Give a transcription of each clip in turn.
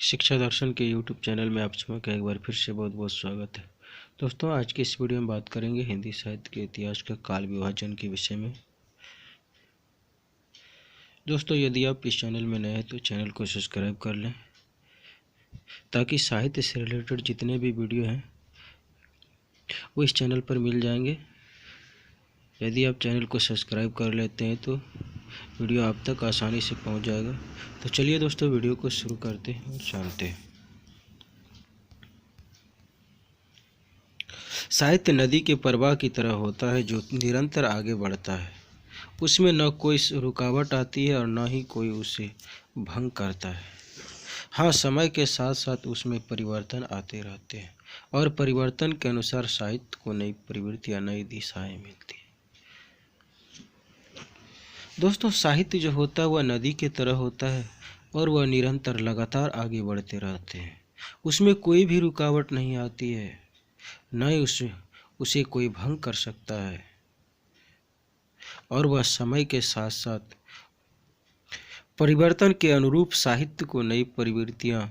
शिक्षा दर्शन के YouTube channel में आप सभी का एक बार फिर से बहुत बहुत स्वागत है। दोस्तों, आज की इस वीडियो में बात करेंगे हिंदी साहित्य के इतिहास का काल विभाजन के विषय में। दोस्तों, यदि आप इस चैनल में नए हैं तो चैनल को सब्सक्राइब कर लें ताकि साहित्य से रिलेटेड जितने भी वीडियो हैं वो इस चैनल पर मिल जाएंगे। यदि आप चैनल को सब्सक्राइब कर लेते हैं तो वीडियो आप तक आसानी से पहुंच जाएगा। तो चलिए दोस्तों, वीडियो को शुरू करते हैं और जानते हैं। साहित्य नदी के प्रवाह की तरह होता है जो निरंतर आगे बढ़ता है। उसमें न कोई रुकावट आती है और न ही कोई उसे भंग करता है। हाँ, समय के साथ साथ उसमें परिवर्तन आते रहते हैं और परिवर्तन के अनुसार साहित्य को नई प्रवृत्ति या नई दिशाएं मिलती हैं। दोस्तों, साहित्य जो होता है वह नदी की तरह होता है और वह निरंतर लगातार आगे बढ़ते रहते हैं। उसमें कोई भी रुकावट नहीं आती है, न ही उसे कोई भंग कर सकता है और वह समय के साथ साथ परिवर्तन के अनुरूप साहित्य को नई प्रवृत्तियां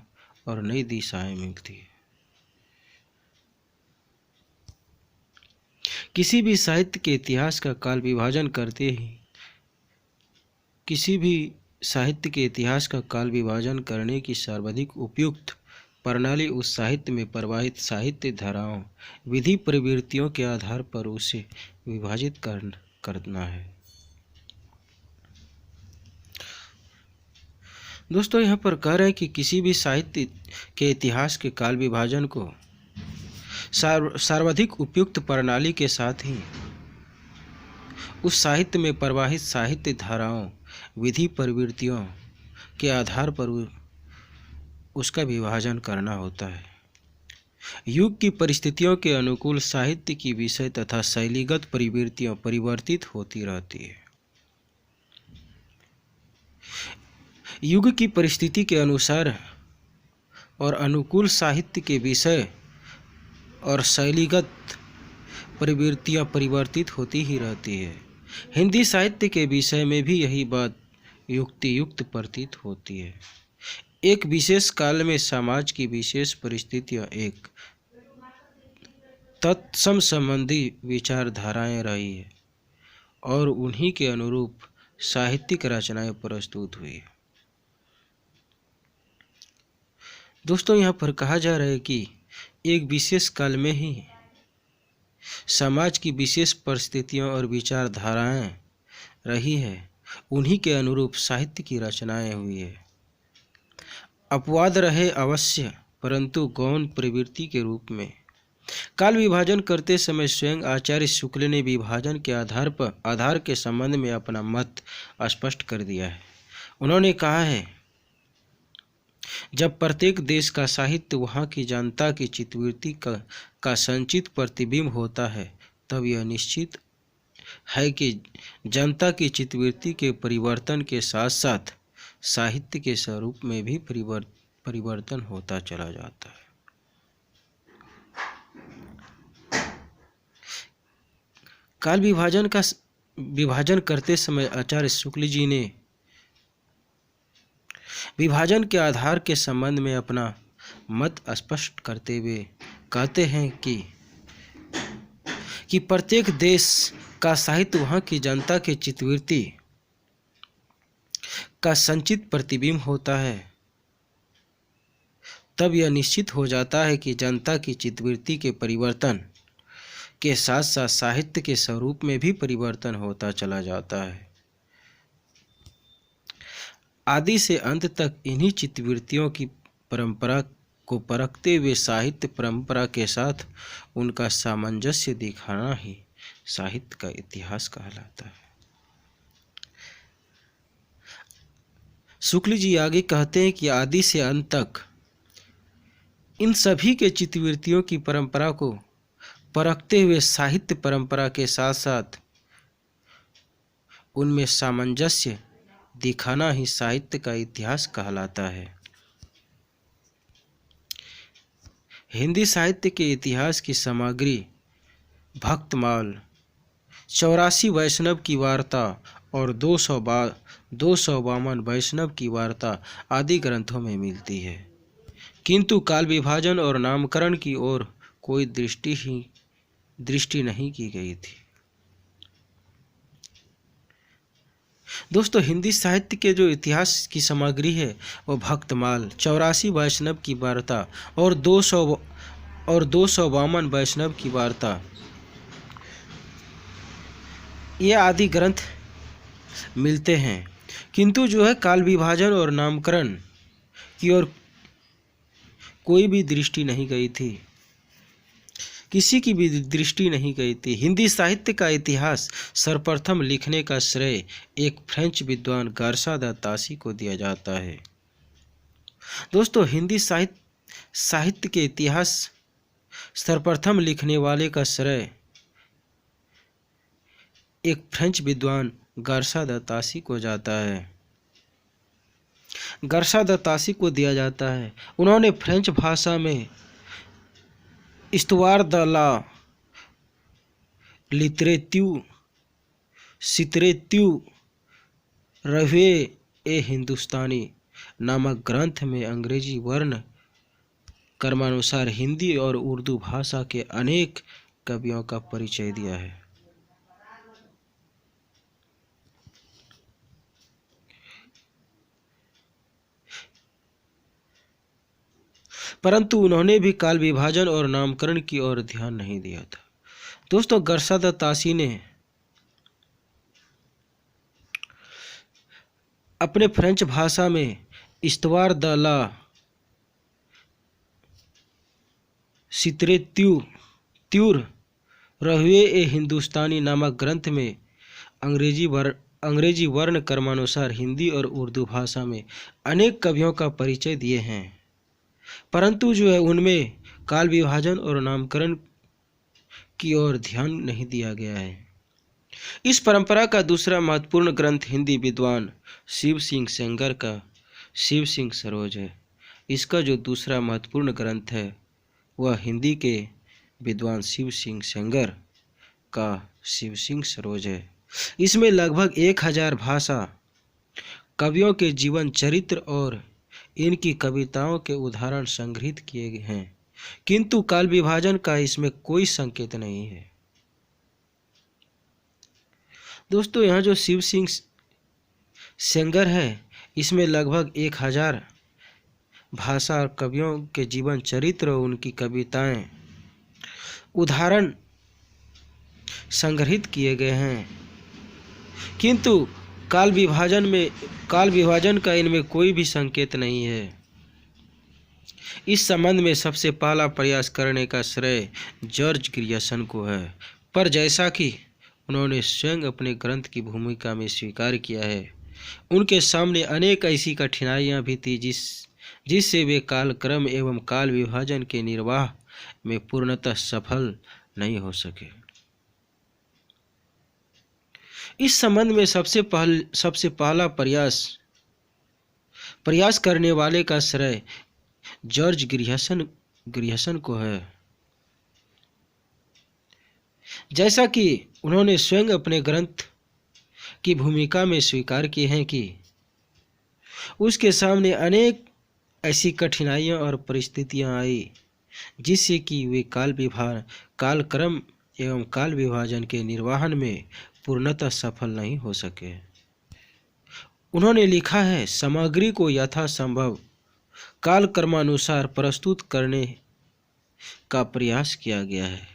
और नई दिशाएं मिलती है। किसी भी साहित्य के इतिहास का काल विभाजन करते ही किसी भी साहित्य के इतिहास का काल विभाजन करने की सर्वाधिक उपयुक्त प्रणाली उस साहित्य में प्रवाहित साहित्य धाराओं, विधि प्रवृत्तियों के आधार पर उसे विभाजित करना है। दोस्तों, यहाँ पर कह रहे हैं कि किसी भी साहित्य के इतिहास के काल विभाजन को सर्वाधिक उपयुक्त प्रणाली के साथ ही उस साहित्य में प्रवाहित साहित्य धाराओं, विधि प्रवृत्तियों के आधार पर उसका विभाजन करना होता है। युग की परिस्थितियों के अनुकूल साहित्य की विषय तथा शैलीगत प्रवृत्तियां परिवर्तित होती रहती है। युग की परिस्थिति के अनुसार और अनुकूल साहित्य के विषय और शैलीगत प्रवृत्तियां परिवर्तित होती ही रहती है। हिंदी साहित्य के विषय में भी यही बात युक्तियुक्त प्रतीत होती है। एक विशेष काल में समाज की विशेष परिस्थितियां एक तत्सम संबंधी विचारधाराएं रही है और उन्हीं के अनुरूप साहित्यिक रचनाएं प्रस्तुत हुई। दोस्तों, यहाँ पर कहा जा रहा है कि एक विशेष काल में ही समाज की विशेष परिस्थितियां और विचारधाराएं रही है, उन्हीं के अनुरूप साहित्य की रचनाएं हुई है। अपवाद रहे अवश्य, परंतु गौण प्रवृत्ति के रूप में। काल विभाजन करते समय स्वयं आचार्य शुक्ल ने विभाजन के आधार के संबंध में अपना मत स्पष्ट कर दिया है। उन्होंने कहा है, जब प्रत्येक देश का साहित्य वहाँ की जनता की चित्तवृत्ति का संचित प्रतिबिंब होता है, तब यह निश्चित है कि जनता की चित्तवृत्ति के परिवर्तन के साथ साथ साहित्य के स्वरूप में भी परिवर्तन होता चला जाता है। काल विभाजन करते समय आचार्य शुक्ल जी ने विभाजन के आधार के संबंध में अपना मत स्पष्ट करते हुए कहते हैं कि प्रत्येक देश का साहित्य वहाँ की जनता के चित्तवृत्ति का संचित प्रतिबिंब होता है, तब यह निश्चित हो जाता है कि जनता की चित्तवृत्ति के परिवर्तन के साथ साथ साहित्य के स्वरूप में भी परिवर्तन होता चला जाता है। आदि से अंत तक इन्हीं चित्तवृत्तियों की परंपरा को परखते हुए साहित्य परंपरा के साथ उनका सामंजस्य दिखाना ही साहित्य का इतिहास कहलाता है। शुक्ल जी आगे कहते हैं कि आदि से अंत तक इन सभी के चित्तवृत्तियों की परंपरा को परखते हुए साहित्य परंपरा के साथ साथ उनमें सामंजस्य दिखाना ही साहित्य का इतिहास कहलाता है। हिंदी साहित्य के इतिहास की सामग्री भक्तमाल, 84 वैष्णव की वार्ता और 252 वैष्णव की वार्ता आदि ग्रंथों में मिलती है। किंतु काल विभाजन और नामकरण की ओर कोई दृष्टि नहीं की गई थी। दोस्तों, हिंदी साहित्य के जो इतिहास की सामग्री है वो भक्तमाल, 84 वैष्णव की वार्ता और 252 वैष्णव की वार्ता, ये आदि ग्रंथ मिलते हैं। किंतु जो है काल विभाजन और नामकरण की ओर कोई भी दृष्टि नहीं गई थी, किसी की भी दृष्टि नहीं गई थी। हिंदी साहित्य का इतिहास सर्वप्रथम लिखने का श्रेय एक फ्रेंच विद्वान गार्सा द तासी को दिया जाता है। दोस्तों, हिंदी साहित्य के इतिहास सर्वप्रथम लिखने वाले का श्रेय एक फ्रेंच विद्वान गार्सा द तासी को जाता है, गार्सा द तासी को दिया जाता है। उन्होंने फ्रेंच भाषा में इस्तवार द ला लिटरेत्यू रवे ए हिंदुस्तानी नामक ग्रंथ में अंग्रेजी वर्ण क्रमानुसार हिंदी और उर्दू भाषा के अनेक कवियों का परिचय दिया है। परंतु उन्होंने भी काल विभाजन और नामकरण की ओर ध्यान नहीं दिया था। दोस्तों, गार्सा द तासी ने अपने फ्रेंच भाषा में इस्तवार द ला लिटरेत्यूर रवे ए हिंदुस्तानी नामक ग्रंथ में अंग्रेजी वर्ण क्रमानुसार हिंदी और उर्दू भाषा में अनेक कवियों का परिचय दिए हैं, परंतु जो है उनमें काल विभाजन और नामकरण की ओर ध्यान नहीं दिया गया है। इस परंपरा का दूसरा महत्वपूर्ण ग्रंथ हिंदी विद्वान शिव सिंह सेंगर का शिव सिंह सरोज है। इसका जो दूसरा महत्वपूर्ण ग्रंथ है वह हिंदी के विद्वान शिव सिंह सेंगर का शिव सिंह सरोज है। इसमें लगभग 1000 भाषा कवियों के जीवन चरित्र और इनकी कविताओं के उदाहरण संग्रहित किए गए हैं, किंतु काल विभाजन का इसमें कोई संकेत नहीं है। दोस्तों, यहाँ जो शिव सिंह सेंगर है इसमें लगभग 1000 भाषा और कवियों के जीवन चरित्र और उनकी कविताएं उदाहरण संग्रहित किए गए हैं, किंतु काल विभाजन का इनमें कोई भी संकेत नहीं है। इस संबंध में सबसे पहला प्रयास करने का श्रेय जॉर्ज ग्रियर्सन को है, पर जैसा कि उन्होंने स्वयं अपने ग्रंथ की भूमिका में स्वीकार किया है, उनके सामने अनेक ऐसी कठिनाइयां भी थी जिससे वे कालक्रम एवं काल विभाजन के निर्वाह में पूर्णतः सफल नहीं हो सके। इस संबंध में सबसे पहला प्रयास करने वाले का श्रेय जॉर्ज ग्रियर्सन को है, जैसा कि उन्होंने स्वयं अपने ग्रंथ की भूमिका में स्वीकार किए हैं कि उसके सामने अनेक ऐसी कठिनाइयां और परिस्थितियां आई जिससे कि वे कालक्रम एवं काल विभाजन के निर्वहन में पूर्णतः सफल नहीं हो सके। उन्होंने लिखा है, सामग्री को यथासंभव कालक्रमानुसार प्रस्तुत करने का प्रयास किया गया है।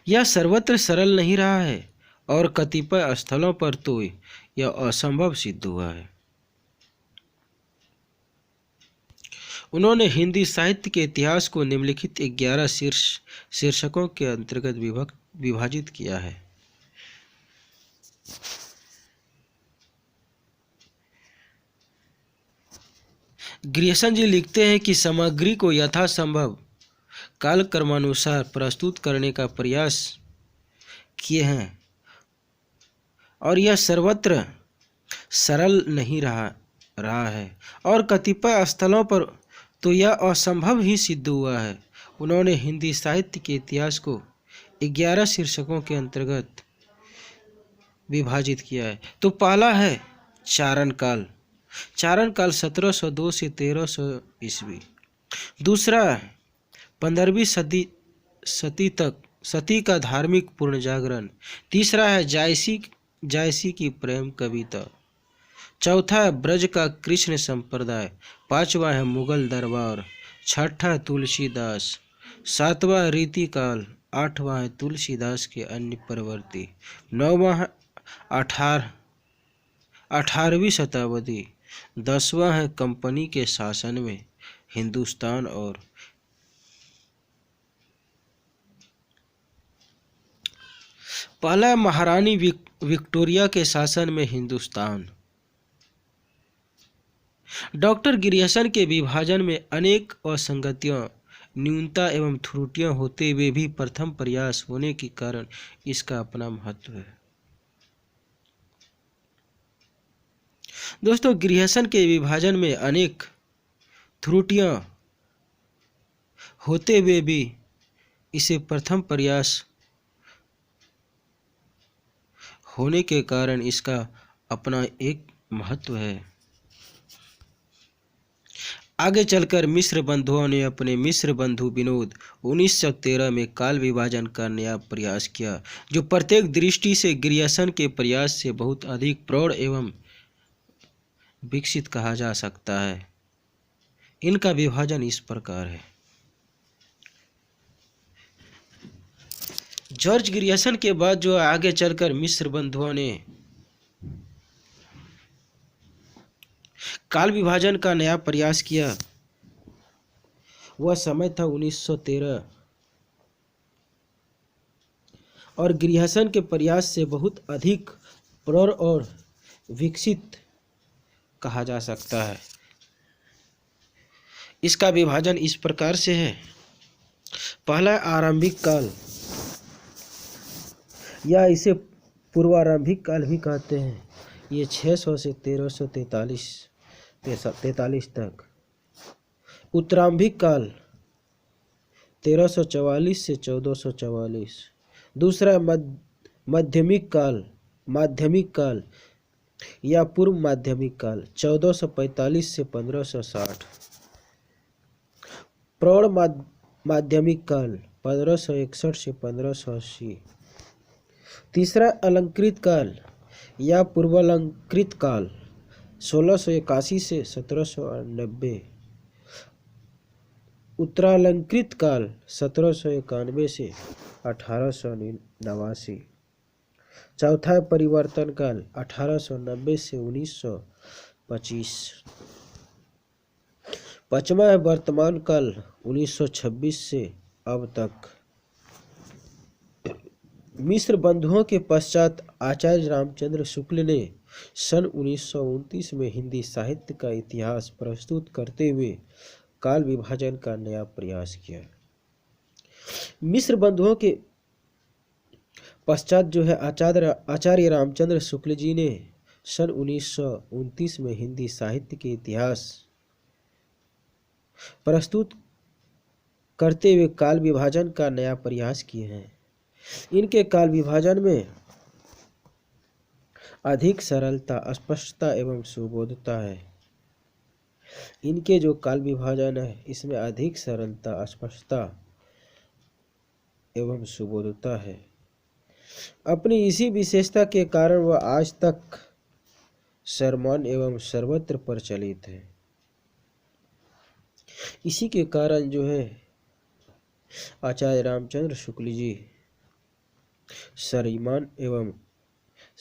यह सर्वत्र सरल नहीं रहा है और कतिपय स्थलों पर तो यह असंभव सिद्ध हुआ है। उन्होंने हिंदी साहित्य के इतिहास को निम्नलिखित 11 शीर्षकों के अंतर्गत विभाजित किया है। ग्रियर्सन जी लिखते हैं कि सामग्री को यथासंभव कालक्रमानुसार प्रस्तुत करने का प्रयास किए हैं और यह सर्वत्र सरल नहीं रहा है और कतिपय स्थलों पर तो यह असंभव ही सिद्ध हुआ है। उन्होंने हिंदी साहित्य के इतिहास को 11 शीर्षकों के अंतर्गत विभाजित किया है। तो पहला है चारण काल, चारण काल 1702 से 1300 ईस्वी। दूसरा 15वीं सती का धार्मिक पूर्ण जागरण। तीसरा है जायसी की प्रेम कविता। चौथा है ब्रज का कृष्ण संप्रदाय। पांचवा है मुगल दरबार। छठा है तुलसीदास। सातवां है रीतिकाल। आठवां है तुलसीदास के अन्य प्रवृत्ति। नौवां है 18वीं शताब्दी। 10वां है कंपनी के शासन में हिंदुस्तान। और पहला महारानी विक्टोरिया के शासन में हिंदुस्तान। डॉक्टर गिरियसन के विभाजन में अनेक असंगतियां, न्यूनता एवं त्रुटियां होते हुए भी प्रथम प्रयास होने के कारण इसका अपना महत्व है। दोस्तों, गिरियसन के विभाजन में अनेक त्रुटियां होते हुए भी इसे प्रथम प्रयास होने के कारण इसका अपना एक महत्व है। आगे चलकर मिस्र बंधुओं ने अपने मिस्र बंधु विनोद 1913 में काल विभाजन का नया प्रयास किया, जो प्रत्येक दृष्टि से गिरियसन के प्रयास से बहुत अधिक प्रौढ़ एवं विकसित कहा जा सकता है। इनका विभाजन इस प्रकार है। जॉर्ज गिरियसन के बाद जो आगे चलकर मिस्र बंधुओं ने काल विभाजन का नया प्रयास किया, वह समय था 1913 और गिरियसन के प्रयास से बहुत अधिक प्रौढ़ और विकसित कहा जा सकता है। इसका विभाजन इस प्रकार से है। पहला आरंभिक काल, या इसे पूर्वारंभिक काल भी कहते हैं। ये 600 से 1343 तक। उत्तरारंभिक काल 1344 से 1444। दूसरा माध्यमिक काल या पूर्व माध्यमिक काल 1445 से 1560। प्रौढ़ माध्यमिक काल 1561 से 1580। तीसरा अलंकृत काल या पूर्वालंकृत काल 1681 से 1790। उत्तरालंकृत काल 1791 से 1889। चौथा है परिवर्तन काल 1890 से 1925। पांचवा है वर्तमान काल 1926 से अब तक। मिस्र बंधुओं के पश्चात आचार्य रामचंद्र शुक्ल ने सन 1929 में हिंदी साहित्य का इतिहास प्रस्तुत करते हुए काल विभाजन का नया प्रयास किया। मिस्र बंधुओं के पश्चात जो है आचार्य रामचंद्र शुक्ल जी ने सन 1929 में हिंदी साहित्य के इतिहास प्रस्तुत करते हुए काल विभाजन का नया प्रयास किए हैं। इनके काल विभाजन में अधिक सरलता, स्पष्टता एवं सुबोधता है। इनके जो काल विभाजन है इसमें अधिक सरलता, स्पष्टता एवं सुबोधता है। अपनी इसी विशेषता के कारण वह आज तक सर्वमान्य एवं सर्वत्र प्रचलित है। इसी के कारण जो है आचार्य रामचंद्र शुक्ल जी सर्वमान्य एवं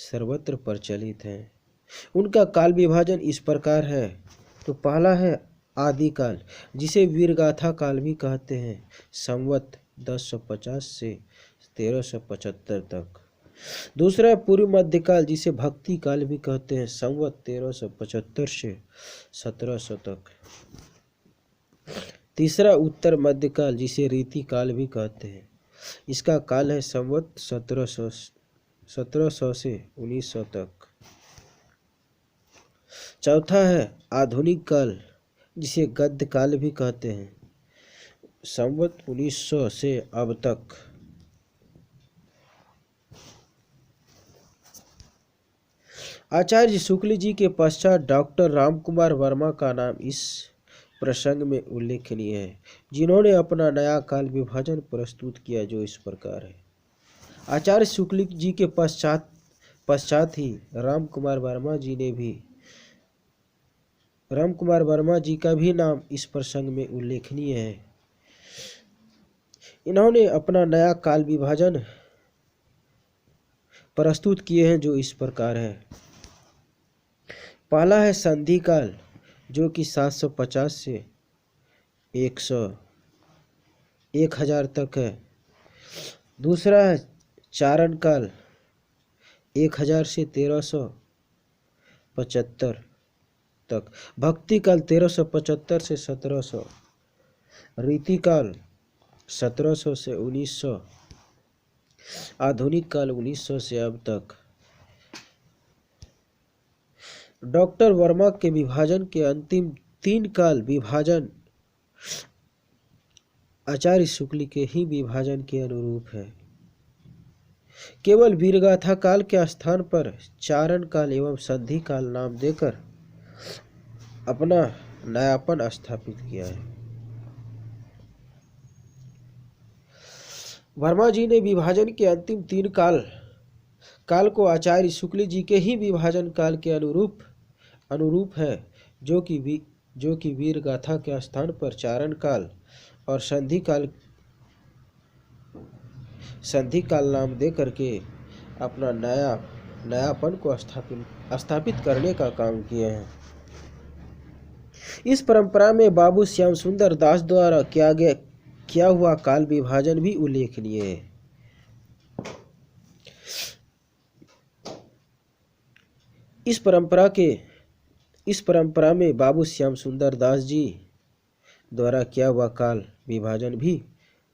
सर्वत्र प्रचलित हैं। उनका काल विभाजन इस प्रकार है। तो पहला है आदिकाल, जिसे वीरगाथा काल भी कहते हैं, संवत 1050 से 1375 तक। दूसरा है पूर्व मध्यकाल, जिसे भक्ति काल भी कहते हैं, संवत 1375 से 1700 तक। तीसरा उत्तर मध्यकाल, जिसे रीति काल भी कहते हैं, इसका काल है संवत 1700 से 1900 तक। चौथा है आधुनिक काल, जिसे गद्य काल भी कहते हैं, संवत 1900 से अब तक। आचार्य शुक्ल जी के पश्चात डॉक्टर रामकुमार वर्मा का नाम इस प्रसंग में उल्लेखनीय है, जिन्होंने अपना नया काल विभाजन प्रस्तुत किया, जो इस प्रकार है। आचार्य शुक्ल जी के पश्चात ही रामकुमार वर्मा जी का भी नाम इस प्रसंग में उल्लेखनीय है। इन्होंने अपना नया काल विभाजन प्रस्तुत किए हैं, जो इस प्रकार है। पहला है संधि काल, जो कि 750 से 1000 तक है। दूसरा है चारण काल, 1000 से 1375 तक। भक्ति काल 1375 से 1700। रीति काल 1700 से 1900। आधुनिक काल 1900 से अब तक। डॉक्टर वर्मा के विभाजन के अंतिम 3 काल विभाजन आचार्य शुक्ल के ही विभाजन के अनुरूप है। केवल वीरगाथा काल के स्थान पर चारण काल एवं संधि काल नाम देकर अपना नयापन स्थापित किया है। वर्मा जी ने विभाजन के अंतिम 3 काल को आचार्य शुक्ल जी के ही विभाजन काल के अनुरूप है, जो कि वीर गाथा के स्थान पर चारण काल और संधि काल नाम दे करके अपना नयापन को स्थापित करने का काम किए हैं। इस परंपरा में बाबू श्याम सुंदर दास द्वारा किया हुआ काल विभाजन भी उल्लेखनीय है। इस परंपरा में बाबू श्याम सुंदर दास जी द्वारा किया हुआ काल विभाजन भी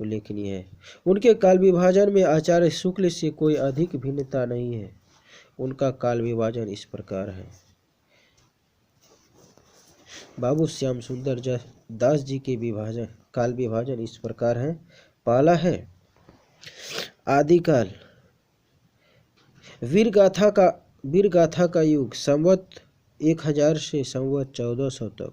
उल्लेखनीय है। उनके काल विभाजन में आचार्य शुक्ल से कोई अधिक भिन्नता नहीं है। उनका काल विभाजन इस प्रकार है। बाबू श्याम सुंदर दास जी के काल विभाजन इस प्रकार है। पहला है आदिकाल, वीरगाथा का युग संवत 1000 से संवत 1400 तक।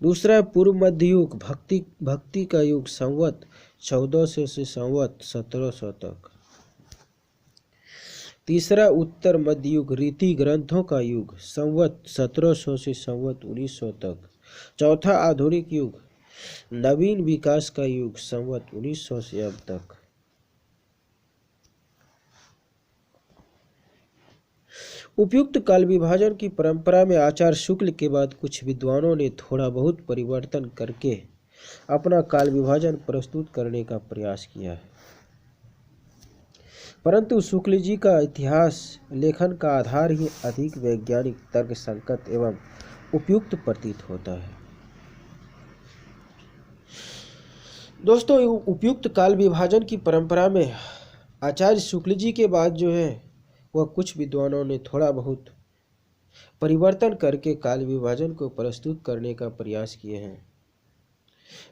दूसरा पूर्व मध्य युग, भक्ति का युग संवत 1400 से संवत 1700 तक। तीसरा उत्तर मध्य युग, रीति ग्रंथों का युग संवत 1700 से संवत 1900 तक। चौथा आधुनिक युग, नवीन विकास का युग संवत 1900 से अब तक। उपयुक्त काल विभाजन की परंपरा में आचार्य शुक्ल के बाद कुछ विद्वानों ने थोड़ा बहुत परिवर्तन करके अपना काल विभाजन प्रस्तुत करने का प्रयास किया है, परंतु शुक्ल जी का इतिहास लेखन का आधार ही अधिक वैज्ञानिक, तर्कसंगत एवं उपयुक्त प्रतीत होता है। दोस्तों, उपयुक्त काल विभाजन की परंपरा में आचार्य शुक्ल जी के बाद जो है वह कुछ विद्वानों ने थोड़ा बहुत परिवर्तन करके काल विभाजन को प्रस्तुत करने का प्रयास किए हैं,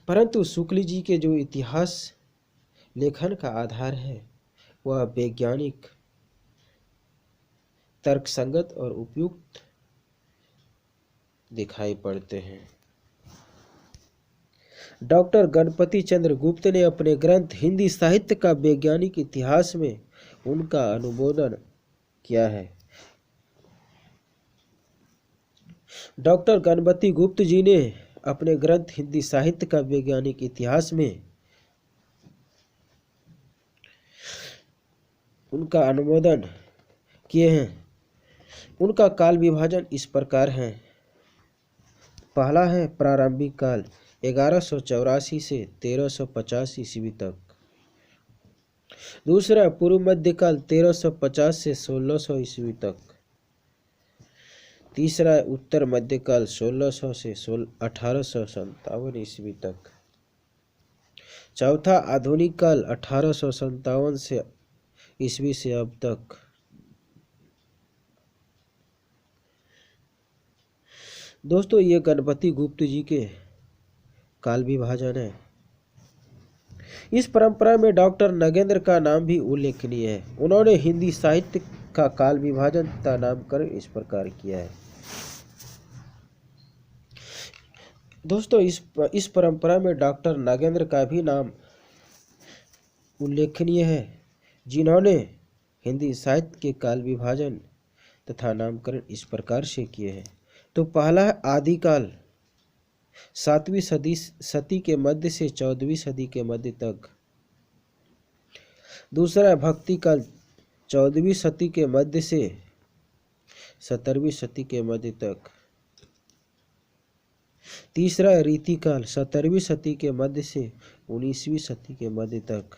परंतु शुक्ल जी के जो इतिहास लेखन का आधार है वह वैज्ञानिक, तर्कसंगत और उपयुक्त दिखाई पड़ते हैं। डॉक्टर गणपति चंद्र गुप्त ने अपने ग्रंथ हिंदी साहित्य का वैज्ञानिक इतिहास में उनका अनुमोदन किया है। डॉक्टर गणपति गुप्त जी ने अपने ग्रंथ हिंदी साहित्य का वैज्ञानिक इतिहास में उनका अनुमोदन किए हैं। उनका काल विभाजन इस प्रकार है। पहला है प्रारंभिक काल 1184 से 1350 ईस्वी तक। दूसरा पूर्व मध्य काल 1350 से 1600 ईस्वी तक। तीसरा उत्तर मध्य काल 1600 से 1857 ईस्वी तक। चौथा आधुनिक काल 1857 से ईस्वी से अब तक। दोस्तों, ये गणपति गुप्त जी के काल विभाजन है। इस परंपरा में डॉक्टर नगेंद्र का नाम भी उल्लेखनीय है। उन्होंने हिंदी साहित्य का काल विभाजन तथा नामकरण इस प्रकार किया है। दोस्तों इस परंपरा में डॉक्टर नागेंद्र का भी नाम उल्लेखनीय है, जिन्होंने हिंदी साहित्य के काल विभाजन तथा नामकरण इस प्रकार से किए हैं। तो पहला है आदिकाल, 7वीं सदी के मध्य से 14वीं सदी के मध्य तक। दूसरा है भक्ति काल, 14वीं सदी के मध्य से 17वीं सदी के मध्य तक। तीसरा है रीतिकाल, 17वीं सदी के मध्य से 19वीं सदी के मध्य तक।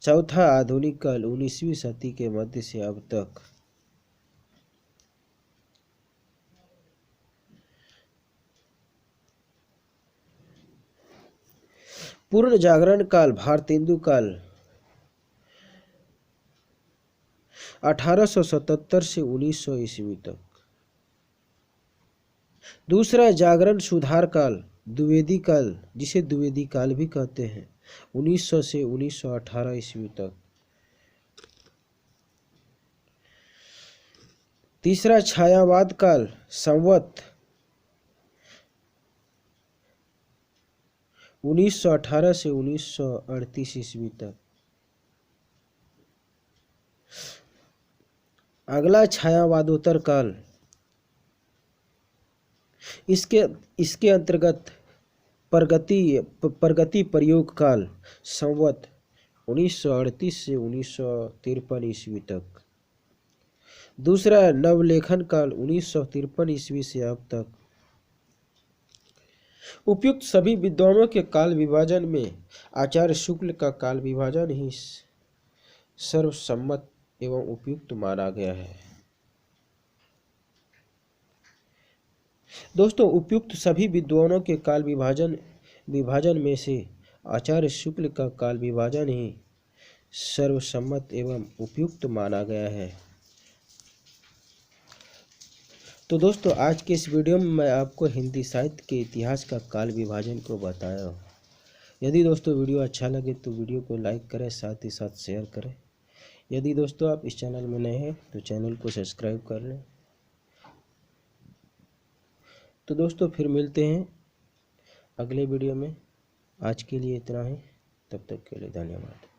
चौथा आधुनिक काल, 19वीं सदी के मध्य से अब तक। पूर्ण जागरण काल, भारतेंदु काल, 1877 से 1900 ईस्वी तक। दूसरा जागरण सुधार काल, द्विवेदी काल, जिसे द्विवेदी काल भी कहते हैं, 1900 से 1918 ईस्वी तक। तीसरा छायावाद काल, संवत 1918 से 1938 ईस्वी तक। अगला छायावादोत्तर काल, इसके अंतर्गत प्रगति प्रयोग काल, संवत 1938 से 1953 ईस्वी तक। दूसरा नवलेखन काल, 1953 ईस्वी से अब तक। उपयुक्त सभी विद्वानों के काल विभाजन में आचार्य शुक्ल का काल विभाजन ही सर्वसम्मत एवं उपयुक्त माना गया है। दोस्तों उपयुक्त सभी विद्वानों के काल विभाजन में से आचार्य शुक्ल का काल विभाजन ही सर्वसम्मत एवं उपयुक्त माना गया है। तो दोस्तों आज के इस वीडियो में मैं आपको हिंदी साहित्य के इतिहास का काल विभाजन को बताया हूँ। यदि दोस्तों वीडियो अच्छा लगे तो वीडियो को लाइक करें, साथ ही साथ शेयर करें। यदि दोस्तों आप इस चैनल में नए हैं तो चैनल को सब्सक्राइब कर लें। तो दोस्तों फिर मिलते हैं अगले वीडियो में। आज के लिए इतना ही, तब तक के लिए धन्यवाद।